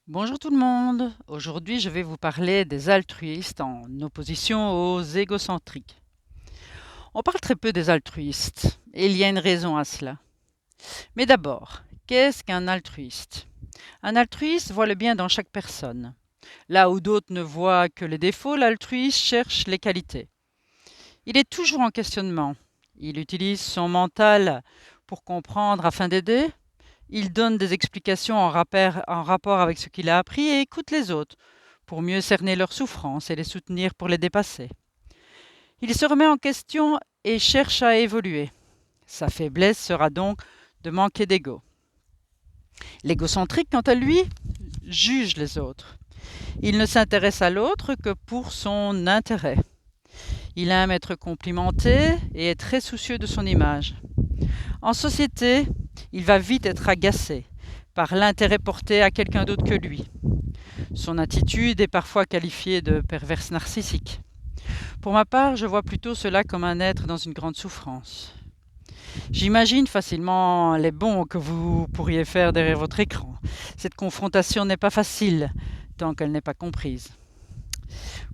Bonjour tout le monde. Aujourd'hui, je vais vous parler des altruistes en opposition aux égocentriques. On parle très peu des altruistes et il y a une raison à cela. Mais d'abord, qu'est-ce qu'un altruiste? Un altruiste voit le bien dans chaque personne. Là où d'autres ne voient que les défauts, l'altruiste cherche les qualités. Il est toujours en questionnement. Il utilise son mental pour comprendre afin d'aider. Il donne des explications en rapport avec ce qu'il a appris et écoute les autres pour mieux cerner leurs souffrances et les soutenir pour les dépasser. Il se remet en question et cherche à évoluer. Sa faiblesse sera donc de manquer d'ego. L'égocentrique, quant à lui, juge les autres. Il ne s'intéresse à l'autre que pour son intérêt. Il aime être complimenté et est très soucieux de son image. En société, il va vite être agacé par l'intérêt porté à quelqu'un d'autre que lui. Son attitude est parfois qualifiée de perverse narcissique. Pour ma part, je vois plutôt cela comme un être dans une grande souffrance. J'imagine facilement les bonds que vous pourriez faire derrière votre écran. Cette confrontation n'est pas facile tant qu'elle n'est pas comprise.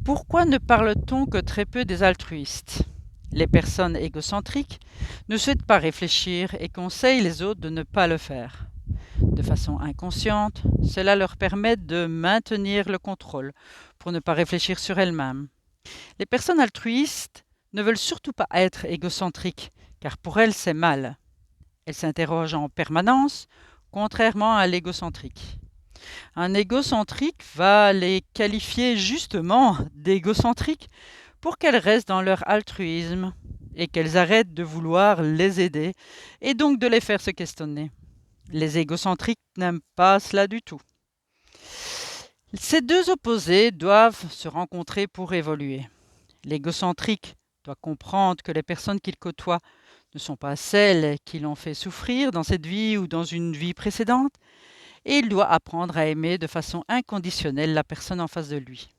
Pourquoi ne parle-t-on que très peu des altruistes? Les personnes égocentriques ne souhaitent pas réfléchir et conseillent les autres de ne pas le faire. De façon inconsciente, cela leur permet de maintenir le contrôle pour ne pas réfléchir sur elles-mêmes. Les personnes altruistes ne veulent surtout pas être égocentriques, car pour elles c'est mal. Elles s'interrogent en permanence, contrairement à l'égocentrique. Un égocentrique va les qualifier justement d'égocentriques pour qu'elles restent dans leur altruisme et qu'elles arrêtent de vouloir les aider et donc de les faire se questionner. Les égocentriques n'aiment pas cela du tout. Ces deux opposés doivent se rencontrer pour évoluer. L'égocentrique doit comprendre que les personnes qu'il côtoie ne sont pas celles qui l'ont fait souffrir dans cette vie ou dans une vie précédente, et il doit apprendre à aimer de façon inconditionnelle la personne en face de lui.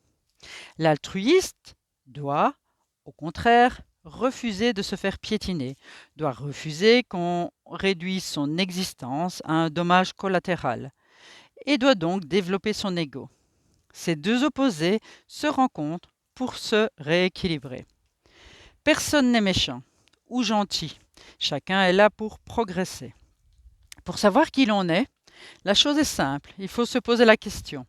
L'altruiste doit, au contraire, refuser de se faire piétiner, doit refuser qu'on réduise son existence à un dommage collatéral, et doit donc développer son ego. Ces deux opposés se rencontrent pour se rééquilibrer. Personne n'est méchant ou gentil, chacun est là pour progresser. Pour savoir qui l'on est, la chose est simple, il faut se poser la question.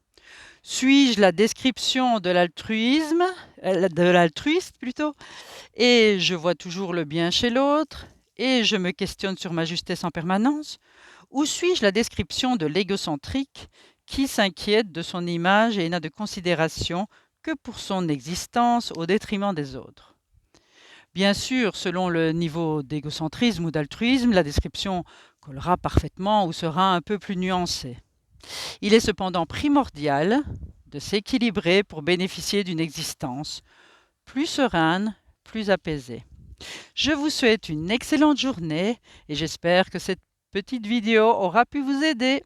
Suis-je la description de l'altruiste plutôt, et je vois toujours le bien chez l'autre, et je me questionne sur ma justesse en permanence, ou suis-je la description de l'égocentrique qui s'inquiète de son image et n'a de considération que pour son existence au détriment des autres? Bien sûr, selon le niveau d'égocentrisme ou d'altruisme, la description collera parfaitement ou sera un peu plus nuancée. Il est cependant primordial de s'équilibrer pour bénéficier d'une existence plus sereine, plus apaisée. Je vous souhaite une excellente journée et j'espère que cette petite vidéo aura pu vous aider.